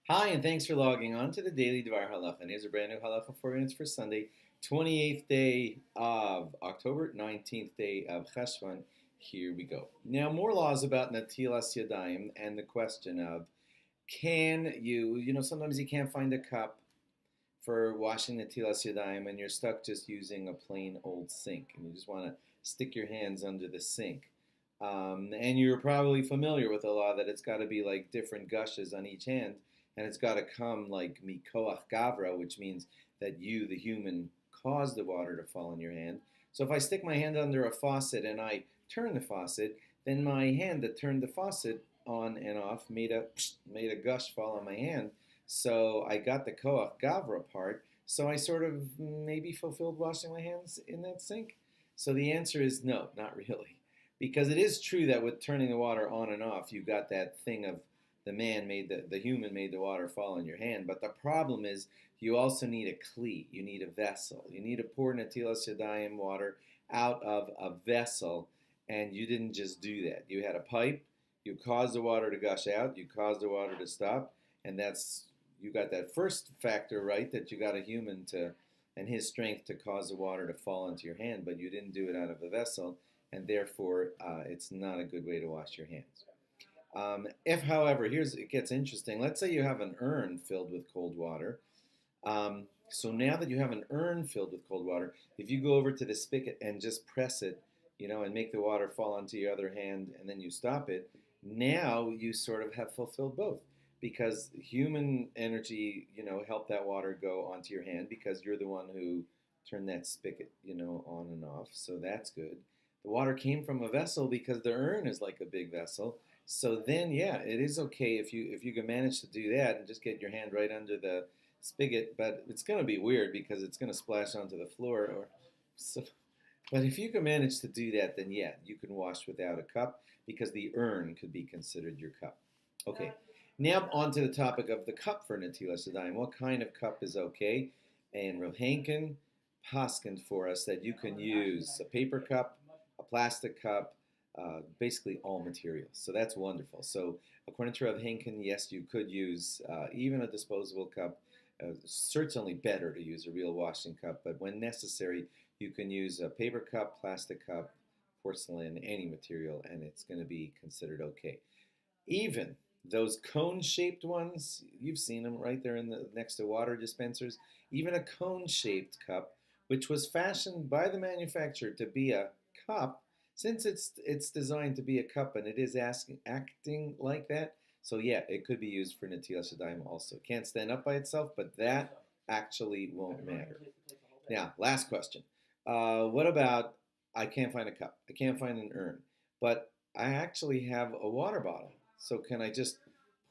Hi, and thanks for logging on to the Daily DVAR Halacha. And here's a brand new Halacha 4 minutes for Sunday, 28th day of October, 19th day of CHESHVAN. Here we go. Now, more laws about Netilas Yadayim and the question of can sometimes you can't find a cup for washing Netilas Yadayim and you're stuck just using a plain old sink and you just want to stick your hands under the sink. And you're probably familiar with the law that it's got to be like different gushes on each hand, and it's got to come like mikoach gavra, which means that you, the human, caused the water to fall in your hand. So if I stick my hand under a faucet and I turn the faucet, then my hand that turned the faucet on and off made a gush fall on my hand. So I got the koach gavra part. So I sort of maybe fulfilled washing my hands in that sink. So the answer is no, not really. Because it is true that with turning the water on and off, you got that thing of the human made the water fall on your hand. But the problem is you also need a kli, you need a vessel. You need to pour Netilas Yadayim water out of a vessel, and you didn't just do that. You had a pipe, you caused the water to gush out, you caused the water to stop, and you got that first factor right, that you got a human to and his strength to cause the water to fall into your hand, but you didn't do it out of a vessel, and therefore it's not a good way to wash your hands. If, however, it gets interesting. Let's say you have an urn filled with cold water. So now that you have an urn filled with cold water, if you go over to the spigot and just press it, and make the water fall onto your other hand, and then you stop it, now you sort of have fulfilled both. Because human energy, helped that water go onto your hand because you're the one who turned that spigot, on and off. So that's good. The water came from a vessel because the urn is like a big vessel. So then, yeah, it is okay if you can manage to do that and just get your hand right under the spigot. But it's going to be weird because it's going to splash onto the floor. But if you can manage to do that, then yeah, you can wash without a cup because the urn could be considered your cup. Okay. Now on to the topic of the cup for Netilas Yadayim. What kind of cup is okay? And Rav Henkin paskined for us that you can use a paper cup, a plastic cup, basically all materials. So that's wonderful. So according to Rav Henkin, yes, you could use even a disposable cup. Certainly better to use a real washing cup, but when necessary, you can use a paper cup, plastic cup, porcelain, any material, and it's going to be considered okay. Even those cone-shaped ones, you've seen them right there next to water dispensers. Even a cone-shaped cup, which was fashioned by the manufacturer to be a cup, since it's designed to be a cup and it is acting like that, so yeah, it could be used for Netilas Yadayim also. Can't stand up by itself, but that actually won't matter. Now, last question. What about I can't find a cup, I can't find an urn, but I actually have a water bottle. So can I just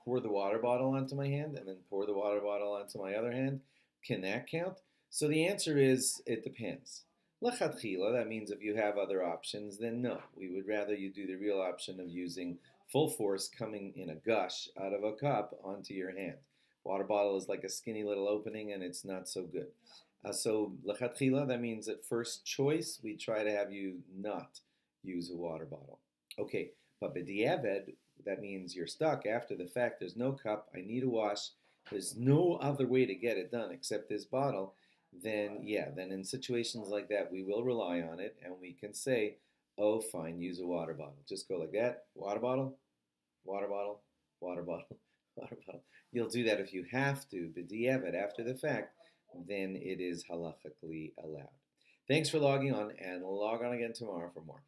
pour the water bottle onto my hand and then pour the water bottle onto my other hand? Can that count? So the answer is it depends. Lechatchila, that means if you have other options, then no. We would rather you do the real option of using full force coming in a gush out of a cup onto your hand. Water bottle is like a skinny little opening and it's not so good. So lechatchila, that means at first choice, we try to have you not use a water bottle. Okay, but b'diavad, that means you're stuck after the fact. There's no cup. I need a wash. There's no other way to get it done except this bottle. Then in situations like that, we will rely on it and we can say, oh, fine, use a water bottle. Just go like that. Water bottle, water bottle, water bottle, water bottle. You'll do that if you have to, but after the fact, then it is halachically allowed. Thanks for logging on, and log on again tomorrow for more.